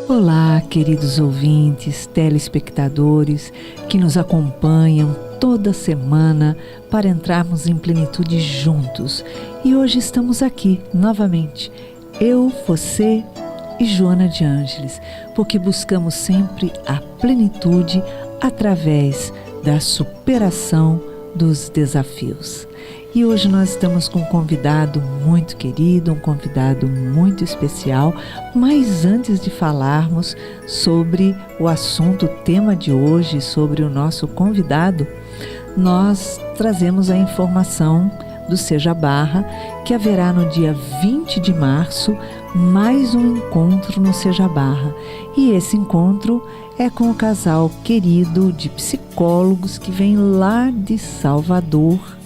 Olá, queridos ouvintes, telespectadores que nos acompanham toda semana para entrarmos em plenitude juntos. E hoje estamos aqui novamente, eu, você e Joana de Ângeles, porque buscamos sempre a plenitude através da superação dos desafios. E hoje nós estamos com um convidado muito querido, um convidado muito especial, mas antes de falarmos sobre o assunto, o tema de hoje, sobre o nosso convidado, nós trazemos a informação do Seja Barra, que haverá no dia 20 de março mais um encontro no Seja Barra. E esse encontro é com o casal querido de psicólogos que vem lá de Salvador,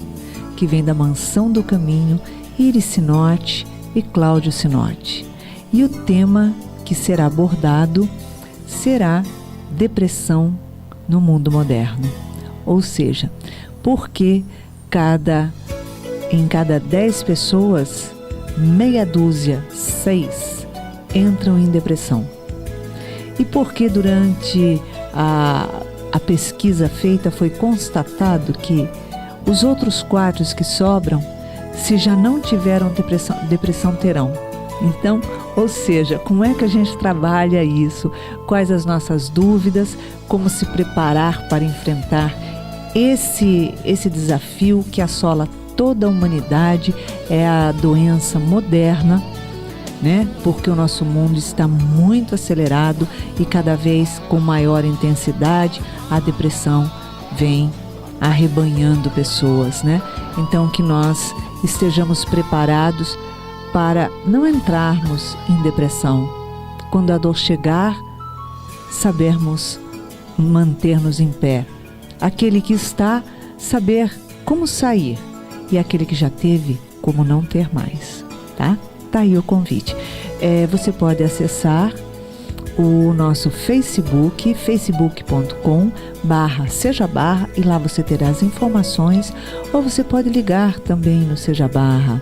que vem da Mansão do Caminho, Iris Sinotti e Cláudio Sinotti. E o tema que será abordado será depressão no mundo moderno. Ou seja, por que em cada 10 pessoas, meia dúzia, 6, entram em depressão? E por que durante a pesquisa feita foi constatado que os outros 4 que sobram, se já não tiveram depressão terão? Então, ou seja, como é que a gente trabalha isso? Quais as nossas dúvidas? Como se preparar para enfrentar esse desafio que assola toda a humanidade? É a doença moderna, né? Porque o nosso mundo está muito acelerado e cada vez com maior intensidade a depressão vem arrebanhando pessoas, né? Então que nós estejamos preparados para não entrarmos em depressão. Quando a dor chegar, sabermos manter-nos em pé. Aquele que está, saber como sair. E aquele que já teve, como não ter mais, tá? Tá aí o convite. Você pode acessar o nosso Facebook, facebook.com/Seja Barra, e lá você terá as informações, ou você pode ligar também no Seja Barra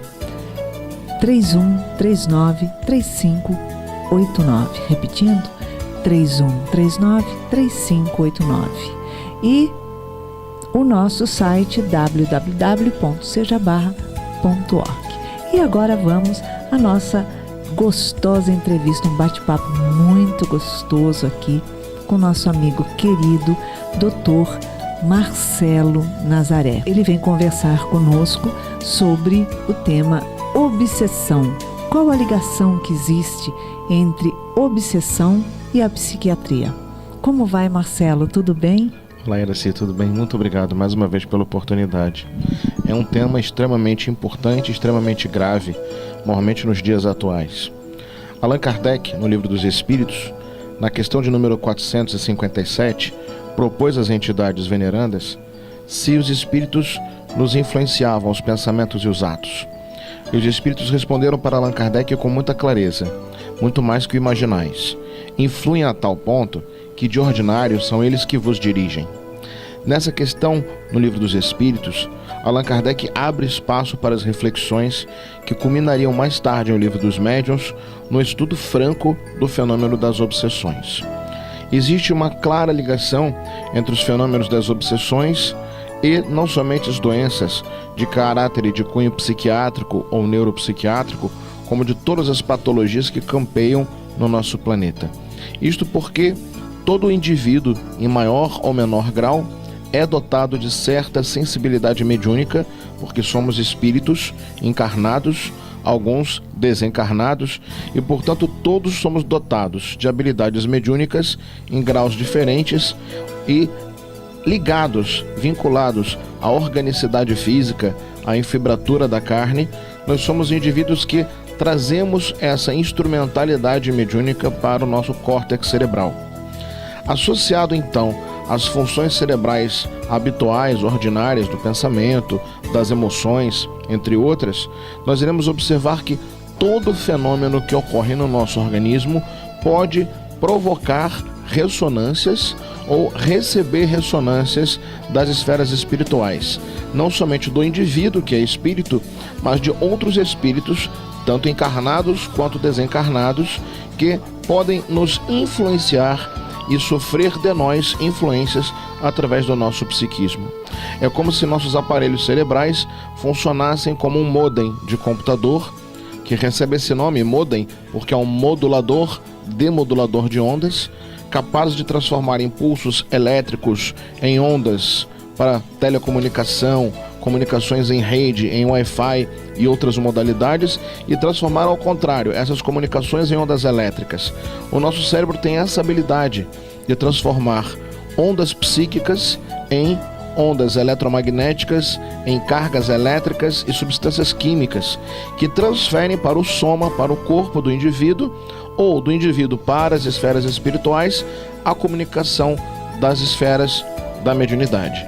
3139-3589, repetindo, 3139-3589, e o nosso site www.sejabarra.org. E agora vamos à nossa gostosa entrevista, um bate-papo muito gostoso aqui com nosso amigo querido Dr. Marcelo Nazaré. Ele vem conversar conosco sobre o tema obsessão. Qual a ligação que existe entre obsessão e a psiquiatria? Como vai, Marcelo? Tudo bem? Olá, Iraci, tudo bem? Muito obrigado mais uma vez pela oportunidade. É um tema extremamente importante, extremamente grave, normalmente nos dias atuais. Allan Kardec, no Livro dos Espíritos, na questão de número 457, propôs às entidades venerandas se os espíritos nos influenciavam os pensamentos e os atos. E os espíritos responderam para Allan Kardec com muita clareza: muito mais que o imaginais. Influem a tal ponto que de ordinário são eles que vos dirigem. Nessa questão, no Livro dos Espíritos, Allan Kardec abre espaço para as reflexões que culminariam mais tarde no Livro dos Médiuns, no estudo franco do fenômeno das obsessões. Existe uma clara ligação entre os fenômenos das obsessões e não somente as doenças de caráter e de cunho psiquiátrico ou neuropsiquiátrico, como de todas as patologias que campeiam no nosso planeta. Isto porque todo indivíduo, em maior ou menor grau, é dotado de certa sensibilidade mediúnica, porque somos espíritos encarnados, alguns desencarnados, e portanto todos somos dotados de habilidades mediúnicas em graus diferentes e ligados, vinculados à organicidade física, à enfibratura da carne. Nós somos indivíduos que trazemos essa instrumentalidade mediúnica para o nosso córtex cerebral. Associado então às funções cerebrais habituais, ordinárias do pensamento, das emoções, entre outras, nós iremos observar que todo fenômeno que ocorre no nosso organismo pode provocar ressonâncias ou receber ressonâncias das esferas espirituais, não somente do indivíduo que é espírito, mas de outros espíritos tanto encarnados quanto desencarnados, que podem nos influenciar e sofrer de nós influências através do nosso psiquismo. É como se nossos aparelhos cerebrais funcionassem como um modem de computador, que recebe esse nome, modem, porque é um modulador, demodulador de ondas, capaz de transformar impulsos elétricos em ondas para telecomunicação, comunicações em rede, em Wi-Fi e outras modalidades, e transformar ao contrário essas comunicações em ondas elétricas. O nosso cérebro tem essa habilidade de transformar ondas psíquicas em ondas eletromagnéticas, em cargas elétricas e substâncias químicas que transferem para o soma, para o corpo do indivíduo, ou do indivíduo para as esferas espirituais, a comunicação das esferas da mediunidade.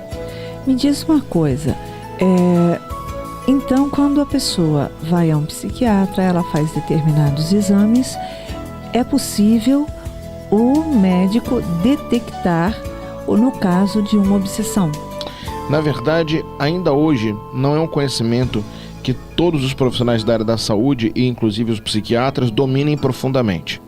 Me diz uma coisa, então quando a pessoa vai a um psiquiatra, ela faz determinados exames, é possível o médico detectar, no caso de uma obsessão? Na verdade, ainda hoje, não é um conhecimento que todos os profissionais da área da saúde, e inclusive os psiquiatras, dominem profundamente.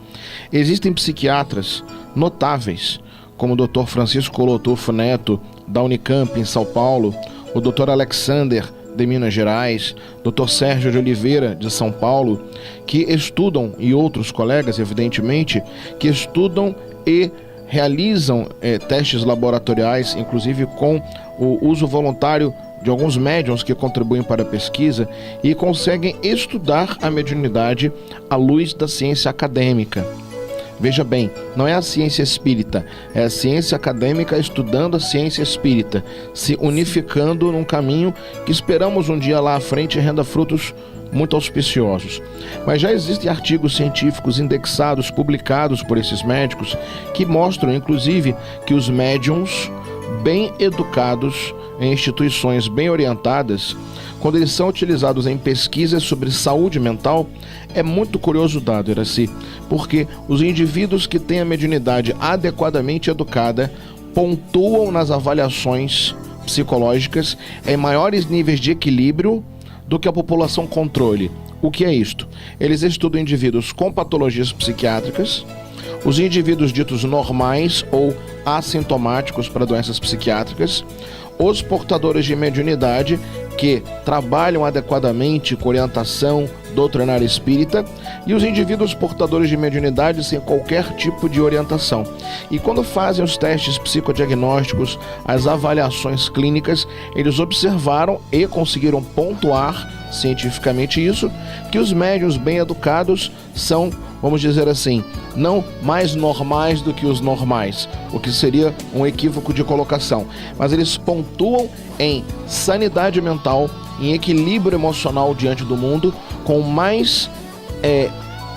Existem psiquiatras notáveis, como o Dr. Francisco Lotufo Neto, da Unicamp, em São Paulo, o Dr. Alexander, de Minas Gerais, Dr. Sérgio de Oliveira, de São Paulo, que estudam, e outros colegas, evidentemente, que estudam e realizam testes laboratoriais, inclusive com o uso voluntário de alguns médiuns que contribuem para a pesquisa, e conseguem estudar a mediunidade à luz da ciência acadêmica. Veja bem, não é a ciência espírita, é a ciência acadêmica estudando a ciência espírita, se unificando num caminho que esperamos um dia lá à frente renda frutos muito auspiciosos. Mas já existem artigos científicos indexados, publicados por esses médicos, que mostram, inclusive, que os médiums bem educados, em instituições bem orientadas, quando eles são utilizados em pesquisas sobre saúde mental, é muito curioso o dado, Iraci, porque os indivíduos que têm a mediunidade adequadamente educada pontuam nas avaliações psicológicas em maiores níveis de equilíbrio do que a população controle. O que é isto? Eles estudam indivíduos com patologias psiquiátricas, os indivíduos ditos normais ou assintomáticos para doenças psiquiátricas, os portadores de mediunidade que trabalham adequadamente com orientação doutrinária espírita e os indivíduos portadores de mediunidade sem qualquer tipo de orientação. E quando fazem os testes psicodiagnósticos, as avaliações clínicas, eles observaram e conseguiram pontuar cientificamente isso, que os médiuns bem educados são, vamos dizer assim, não mais normais do que os normais, o que seria um equívoco de colocação, mas eles pontuam em sanidade mental, em equilíbrio emocional diante do mundo, com mais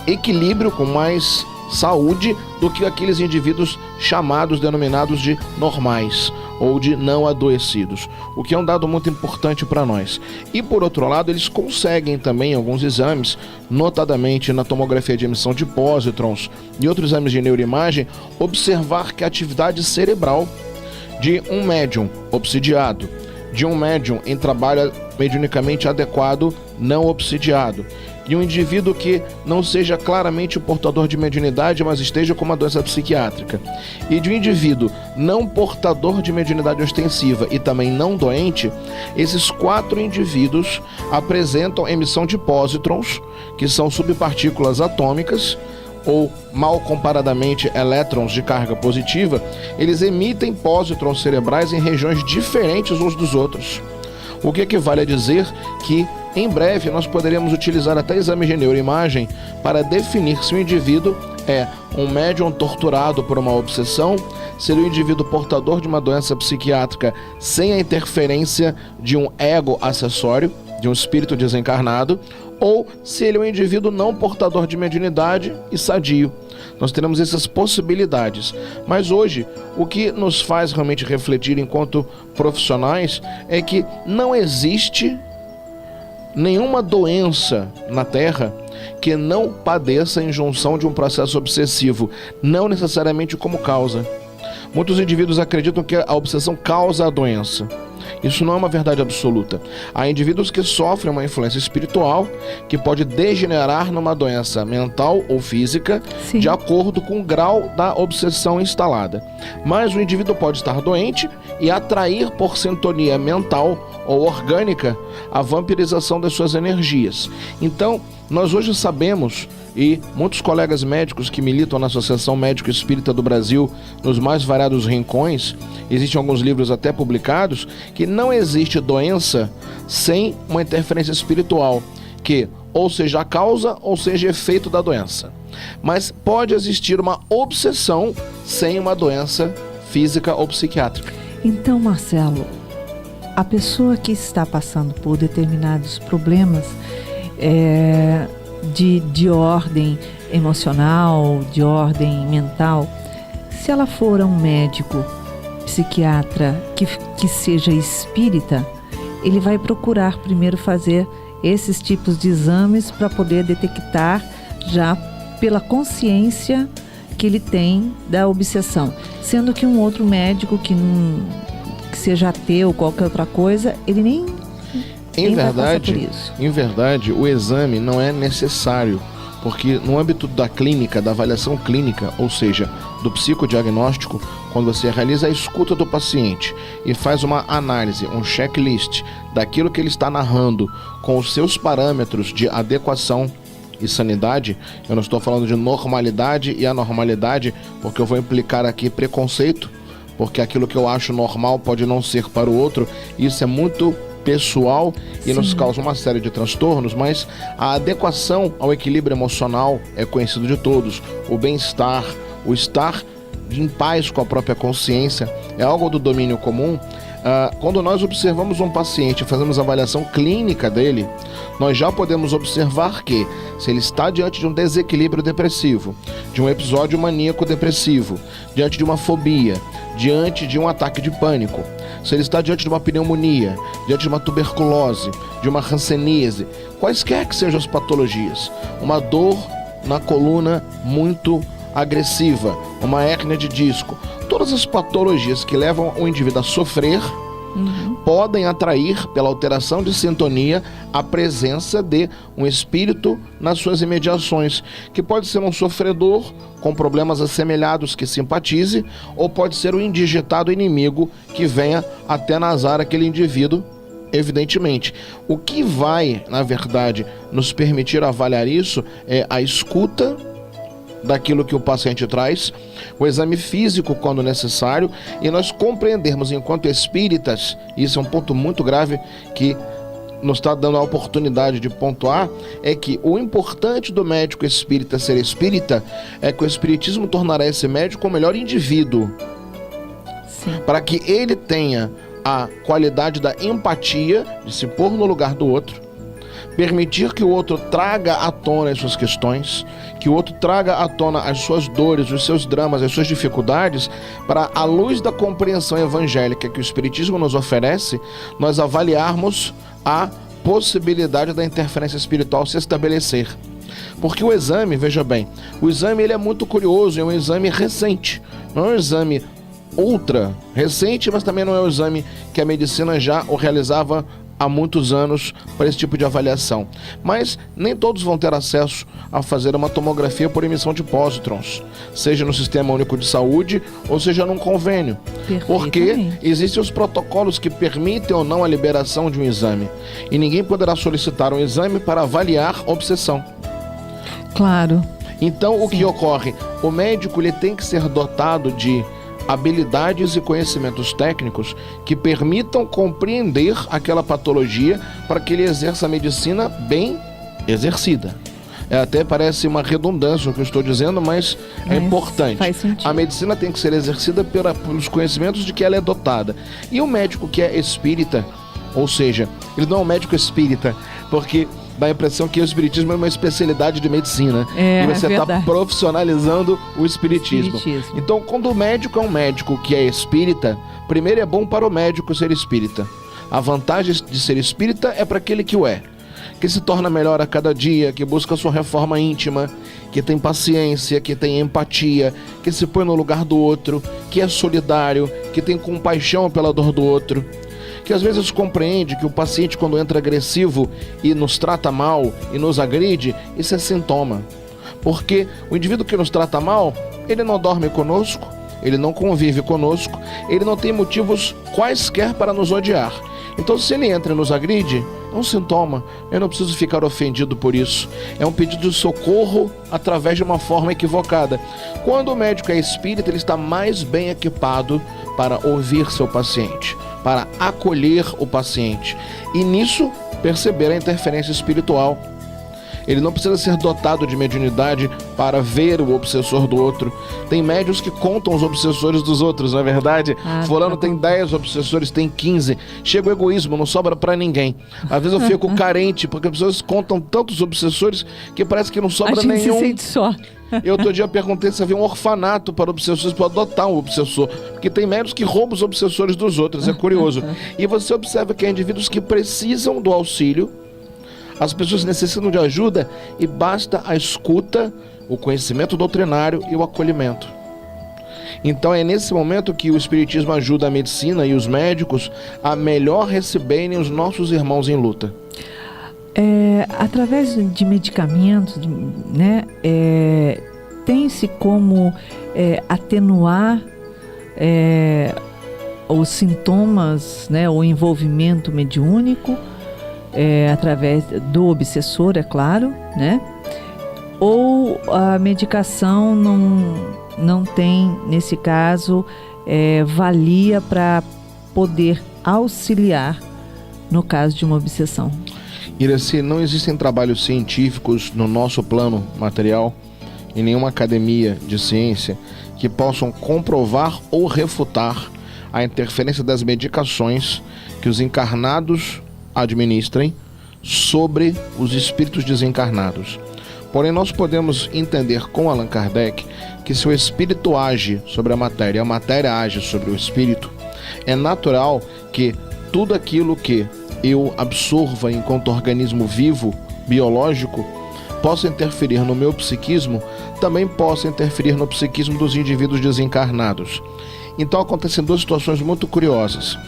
equilíbrio, com mais saúde do que aqueles indivíduos chamados, denominados de normais ou de não adoecidos, o que é um dado muito importante para nós. E por outro lado, eles conseguem também alguns exames, notadamente na tomografia de emissão de pósitrons e outros exames de neuroimagem, observar que a atividade cerebral de um médium obsidiado, de um médium em trabalho mediunicamente adequado, não obsidiado, de um indivíduo que não seja claramente o portador de mediunidade, mas esteja com uma doença psiquiátrica, e de um indivíduo não portador de mediunidade ostensiva e também não doente, esses 4 indivíduos apresentam emissão de pósitrons, que são subpartículas atômicas, ou mal comparadamente elétrons de carga positiva. Eles emitem pósitrons cerebrais em regiões diferentes uns dos outros, o que equivale a dizer que em breve nós poderemos utilizar até exames de neuroimagem para definir se o indivíduo é um médium torturado por uma obsessão, se ele é um indivíduo portador de uma doença psiquiátrica sem a interferência de um ego acessório, de um espírito desencarnado, ou se ele é um indivíduo não portador de mediunidade e sadio. Nós teremos essas possibilidades. Mas hoje, o que nos faz realmente refletir enquanto profissionais é que não existe nenhuma doença na Terra que não padeça em junção de um processo obsessivo, não necessariamente como causa. Muitos indivíduos acreditam que a obsessão causa a doença. Isso não é uma verdade absoluta. Há indivíduos que sofrem uma influência espiritual que pode degenerar numa doença mental ou física, Sim. de acordo com o grau da obsessão instalada. Mas o indivíduo pode estar doente e atrair por sintonia mental ou orgânica a vampirização das suas energias. Então, nós hoje sabemos, e muitos colegas médicos que militam na Associação Médico Espírita do Brasil, nos mais variados rincões, existem alguns livros até publicados, que não existe doença sem uma interferência espiritual, que ou seja a causa ou seja efeito da doença. Mas pode existir uma obsessão sem uma doença física ou psiquiátrica. Então, Marcelo, a pessoa que está passando por determinados problemas de ordem emocional, de ordem mental, se ela for a um médico psiquiatra que seja espírita, ele vai procurar primeiro fazer esses tipos de exames para poder detectar já pela consciência que ele tem da obsessão. Sendo que um outro médico que seja ateu ou qualquer outra coisa, ele nem vai passar por isso. Em verdade, o exame não é necessário, porque no âmbito da clínica, da avaliação clínica, ou seja, do psicodiagnóstico, quando você realiza a escuta do paciente e faz uma análise, um checklist daquilo que ele está narrando com os seus parâmetros de adequação e sanidade, eu não estou falando de normalidade e anormalidade, porque eu vou implicar aqui preconceito, porque aquilo que eu acho normal pode não ser para o outro, isso é muito pessoal e nos causa uma série de transtornos, mas a adequação ao equilíbrio emocional é conhecido de todos. O bem-estar, o estar em paz com a própria consciência é algo do domínio comum. Quando nós observamos um paciente e fazemos a avaliação clínica dele, nós já podemos observar que, se ele está diante de um desequilíbrio depressivo, de um episódio maníaco depressivo, diante de uma fobia, diante de um ataque de pânico, se ele está diante de uma pneumonia, diante de uma tuberculose, de uma hanseníase, quaisquer que sejam as patologias, uma dor na coluna muito agressiva, uma hérnia de disco, todas as patologias que levam o indivíduo a sofrer, podem atrair, pela alteração de sintonia, a presença de um espírito nas suas imediações, que pode ser um sofredor com problemas assemelhados que simpatize, ou pode ser um indigitado inimigo que venha até nazar aquele indivíduo, evidentemente. O que vai, na verdade, nos permitir avaliar isso é a escuta daquilo que o paciente traz, o exame físico quando necessário, e nós compreendermos enquanto espíritas, isso é um ponto muito grave que nos está dando a oportunidade de pontuar, é que o importante do médico espírita ser espírita é que o espiritismo tornará esse médico o melhor indivíduo, para que ele tenha a qualidade da empatia, de se pôr no lugar do outro, permitir que o outro traga à tona as suas questões, que o outro traga à tona as suas dores, os seus dramas, as suas dificuldades, para, à luz da compreensão evangélica que o Espiritismo nos oferece, nós avaliarmos a possibilidade da interferência espiritual se estabelecer. Porque o exame, veja bem, o exame ele é muito curioso, é um exame recente, não é um exame ultra recente, mas também não é um exame que a medicina já o realizava há muitos anos para esse tipo de avaliação. Mas nem todos vão ter acesso a fazer uma tomografia por emissão de pósitrons, seja no Sistema Único de Saúde ou seja num convênio. Porque existem os protocolos que permitem ou não a liberação de um exame. E ninguém poderá solicitar um exame para avaliar obsessão. Claro. Então, o que ocorre? O médico ele tem que ser dotado de habilidades e conhecimentos técnicos que permitam compreender aquela patologia para que ele exerça a medicina bem exercida. Até parece uma redundância o que eu estou dizendo, mas é importante. Faz sentido. A medicina tem que ser exercida pelos conhecimentos de que ela é dotada. E o médico que é espírita, ou seja, ele não é um médico espírita, porque dá a impressão que o espiritismo é uma especialidade de medicina. E você está profissionalizando o espiritismo. Então, quando o médico é um médico que é espírita, primeiro é bom para o médico ser espírita. A vantagem de ser espírita é para aquele que o é, que se torna melhor a cada dia, que busca sua reforma íntima, que tem paciência, que tem empatia, que se põe no lugar do outro, que é solidário, que tem compaixão pela dor do outro, que às vezes compreende que o paciente, quando entra agressivo e nos trata mal e nos agride, isso é sintoma. Porque o indivíduo que nos trata mal, ele não dorme conosco, ele não convive conosco, ele não tem motivos quaisquer para nos odiar. Então, se ele entra e nos agride, é um sintoma. Eu não preciso ficar ofendido por isso. É um pedido de socorro através de uma forma equivocada. Quando o médico é espírita, ele está mais bem equipado para ouvir seu paciente, para acolher o paciente e nisso perceber a interferência espiritual. Ele não precisa ser dotado de mediunidade para ver o obsessor do outro. Tem médiuns que contam os obsessores dos outros, não é verdade? Fulano tem 10 obsessores, tem 15. Chega o egoísmo, não sobra para ninguém. Às vezes eu fico carente, porque as pessoas contam tantos obsessores que parece que não sobra nenhum. A gente se sente só. Eu outro dia perguntei se havia um orfanato para obsessores, para adotar um obsessor. Porque tem médiuns que roubam os obsessores dos outros, é curioso. E você observa que há indivíduos que precisam do auxílio. As pessoas necessitam de ajuda e basta a escuta, o conhecimento doutrinário e o acolhimento. Então é nesse momento que o Espiritismo ajuda a medicina e os médicos a melhor receberem os nossos irmãos em luta. Através de medicamentos, né, tem-se como atenuar os sintomas, né, o envolvimento mediúnico, através do obsessor, é claro, né? Ou a medicação não tem, nesse caso, valia para poder auxiliar no caso de uma obsessão? Iraci, não existem trabalhos científicos no nosso plano material, em nenhuma academia de ciência, que possam comprovar ou refutar a interferência das medicações que os encarnados administrem sobre os espíritos desencarnados. Porém, nós podemos entender com Allan Kardec que se o espírito age sobre a matéria age sobre o espírito, é natural que tudo aquilo que eu absorva enquanto organismo vivo, biológico, possa interferir no meu psiquismo, também possa interferir no psiquismo dos indivíduos desencarnados. Então acontecem duas situações muito curiosas.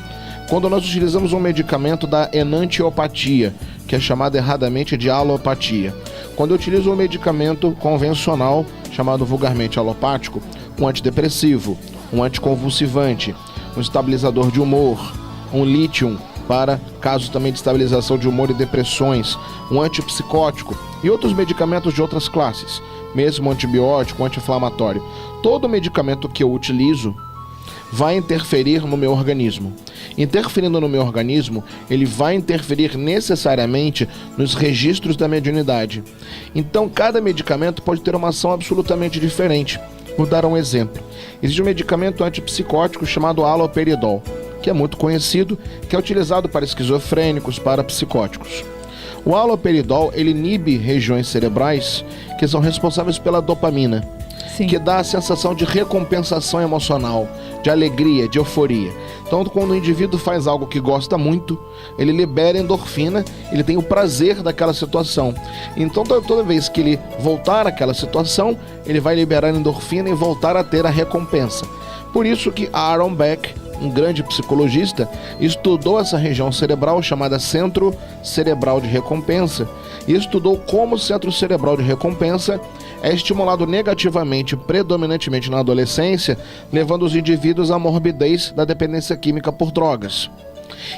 Quando nós utilizamos um medicamento da enantiopatia, que é chamada erradamente de alopatia. Quando eu utilizo um medicamento convencional, chamado vulgarmente alopático, um antidepressivo, um anticonvulsivante, um estabilizador de humor, um lítio para casos também de estabilização de humor e depressões, um antipsicótico e outros medicamentos de outras classes, mesmo antibiótico, anti-inflamatório. Todo medicamento que eu utilizo vai interferir no meu organismo. Interferindo no meu organismo, ele vai interferir necessariamente nos registros da mediunidade. Então, cada medicamento pode ter uma ação absolutamente diferente. Vou dar um exemplo. Existe um medicamento antipsicótico chamado haloperidol, que é muito conhecido, que é utilizado para esquizofrênicos, para psicóticos. O haloperidol, ele inibe regiões cerebrais que são responsáveis pela dopamina, Sim. que dá a sensação de recompensação emocional, de alegria, de euforia. Então, quando o indivíduo faz algo que gosta muito, ele libera endorfina, ele tem o prazer daquela situação. Então, toda vez que ele voltar àquela situação, ele vai liberar endorfina e voltar a ter a recompensa. Por isso que Aaron Beck, um grande psicologista, estudou essa região cerebral chamada centro cerebral de recompensa e estudou como o centro cerebral de recompensa é estimulado negativamente, predominantemente na adolescência, levando os indivíduos à morbidez da dependência química por drogas.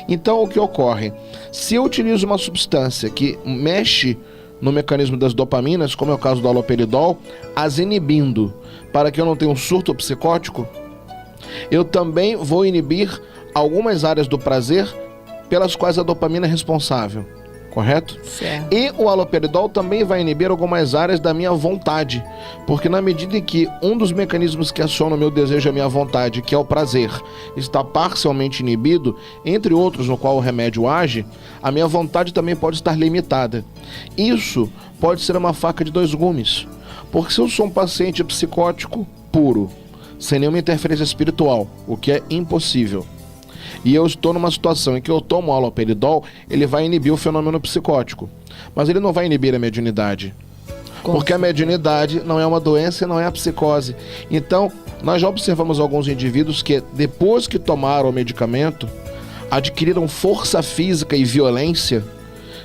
Então, o que ocorre? Se eu utilizo uma substância que mexe no mecanismo das dopaminas, como é o caso do haloperidol, as inibindo para que eu não tenha um surto psicótico, eu também vou inibir algumas áreas do prazer pelas quais a dopamina é responsável, correto? Certo. E o haloperidol também vai inibir algumas áreas da minha vontade, porque na medida em que um dos mecanismos que aciona o meu desejo e a minha vontade, que é o prazer, está parcialmente inibido, entre outros no qual o remédio age, a minha vontade também pode estar limitada. Isso pode ser uma faca de dois gumes, porque se eu sou um paciente psicótico puro, sem nenhuma interferência espiritual, o que é impossível, e eu estou numa situação em que eu tomo haloperidol, ele vai inibir o fenômeno psicótico, mas ele não vai inibir a mediunidade, porque a mediunidade não é uma doença e não é a psicose. Então, nós já observamos alguns indivíduos que, depois que tomaram o medicamento, adquiriram força física e violência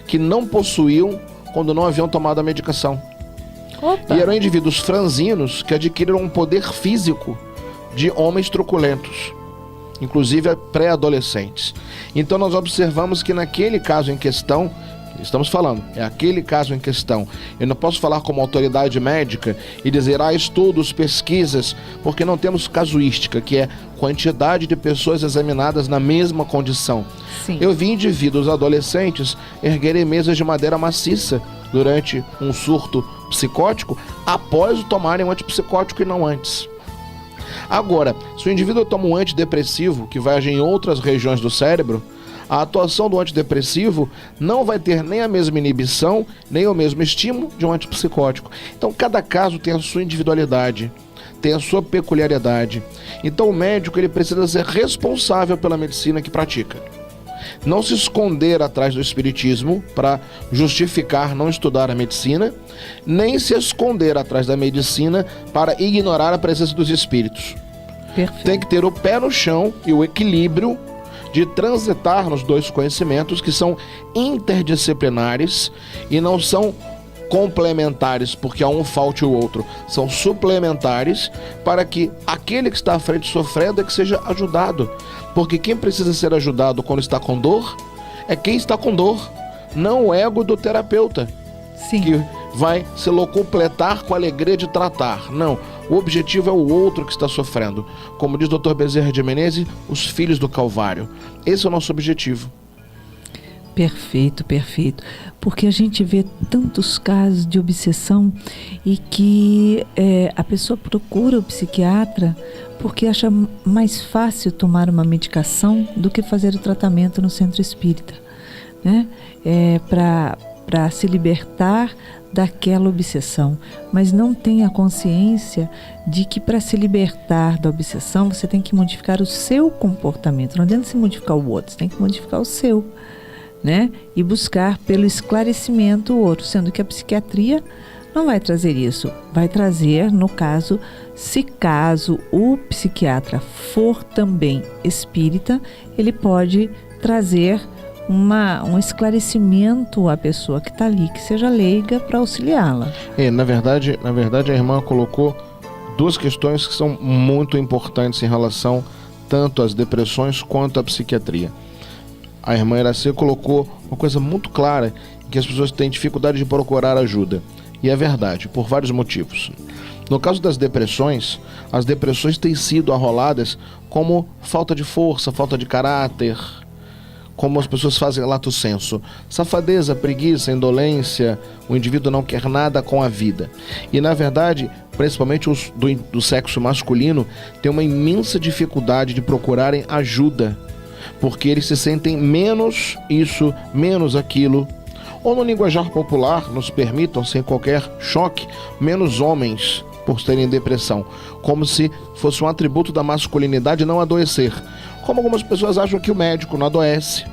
que não possuíam quando não haviam tomado a medicação. Opa. E eram indivíduos franzinos que adquiriram um poder físico de homens truculentos, inclusive pré-adolescentes. Então nós observamos que naquele caso em questão, estamos falando, é aquele caso em questão. Eu não posso falar como autoridade médica e dizer, estudos, pesquisas, porque não temos casuística, que é quantidade de pessoas examinadas na mesma condição. Sim. Eu vi indivíduos adolescentes erguerem mesas de madeira maciça durante um surto psicótico após tomarem um antipsicótico e não antes. Agora, se o indivíduo toma um antidepressivo que vai agir em outras regiões do cérebro, a atuação do antidepressivo não vai ter nem a mesma inibição, nem o mesmo estímulo de um antipsicótico. Então, cada caso tem a sua individualidade, tem a sua peculiaridade. Então, o médico ele precisa ser responsável pela medicina que pratica. Não se esconder atrás do espiritismo para justificar não estudar a medicina, nem se esconder atrás da medicina para ignorar a presença dos espíritos. Perfeito. Tem que ter o pé no chão e o equilíbrio de transitar nos dois conhecimentos que são interdisciplinares e não são complementares, porque a um falte o outro. São suplementares para que aquele que está à frente sofrendo é que seja ajudado. Porque quem precisa ser ajudado quando está com dor é quem está com dor, não o ego do terapeuta. Sim. Que vai se locupletar com a alegria de tratar. Não, o objetivo é o outro que está sofrendo. Como diz o Dr. Bezerra de Menezes, os filhos do Calvário. Esse é o nosso objetivo. Perfeito, perfeito. Porque a gente vê tantos casos de obsessão e que a pessoa procura o psiquiatra porque acha mais fácil tomar uma medicação do que fazer o tratamento no centro espírita, né? Para se libertar daquela obsessão, mas não tem a consciência de que para se libertar da obsessão você tem que modificar o seu comportamento. Não adianta se modificar o outro, você tem que modificar o seu, né? E buscar pelo esclarecimento o outro, sendo que a psiquiatria não vai trazer isso, vai trazer, no caso, se caso o psiquiatra for também espírita, ele pode trazer um esclarecimento à pessoa que está ali, que seja leiga, para auxiliá-la. Na verdade, a irmã colocou duas questões que são muito importantes em relação tanto às depressões quanto à psiquiatria. A irmã Iracê colocou uma coisa muito clara, que as pessoas têm dificuldade de procurar ajuda. E é verdade, por vários motivos. No caso das depressões, as depressões têm sido arroladas como falta de força, falta de caráter, como as pessoas fazem lato sensu. Safadeza, preguiça, indolência, o indivíduo não quer nada com a vida. E na verdade, principalmente os do sexo masculino, têm uma imensa dificuldade de procurarem ajuda, porque eles se sentem menos isso, menos aquilo, ou no linguajar popular, nos permitam, sem qualquer choque, menos homens por terem depressão, como se fosse um atributo da masculinidade não adoecer. Como algumas pessoas acham que o médico não adoece,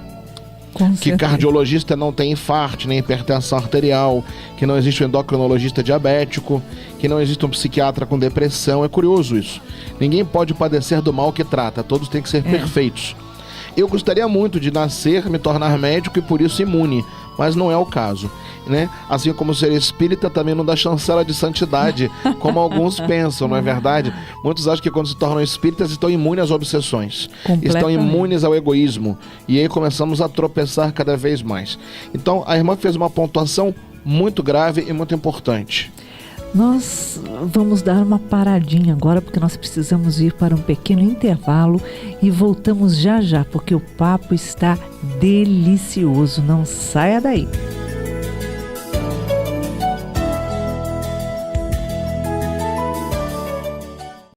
que cardiologista não tem infarto, nem hipertensão arterial, que não existe um endocrinologista diabético, que não existe um psiquiatra com depressão. É curioso isso. Ninguém pode padecer do mal que trata, todos têm que ser perfeitos. Eu gostaria muito de nascer, me tornar médico e por isso imune, mas não é o caso, né? Assim como ser espírita também não dá chancela de santidade, como alguns pensam, não é verdade? Muitos acham que quando se tornam espíritas estão imunes às obsessões, estão imunes ao egoísmo, e aí começamos a tropeçar cada vez mais. Então a irmã fez uma pontuação muito grave e muito importante. Nós vamos dar uma paradinha agora, porque nós precisamos ir para um pequeno intervalo e voltamos já já, porque o papo está delicioso. Não saia daí.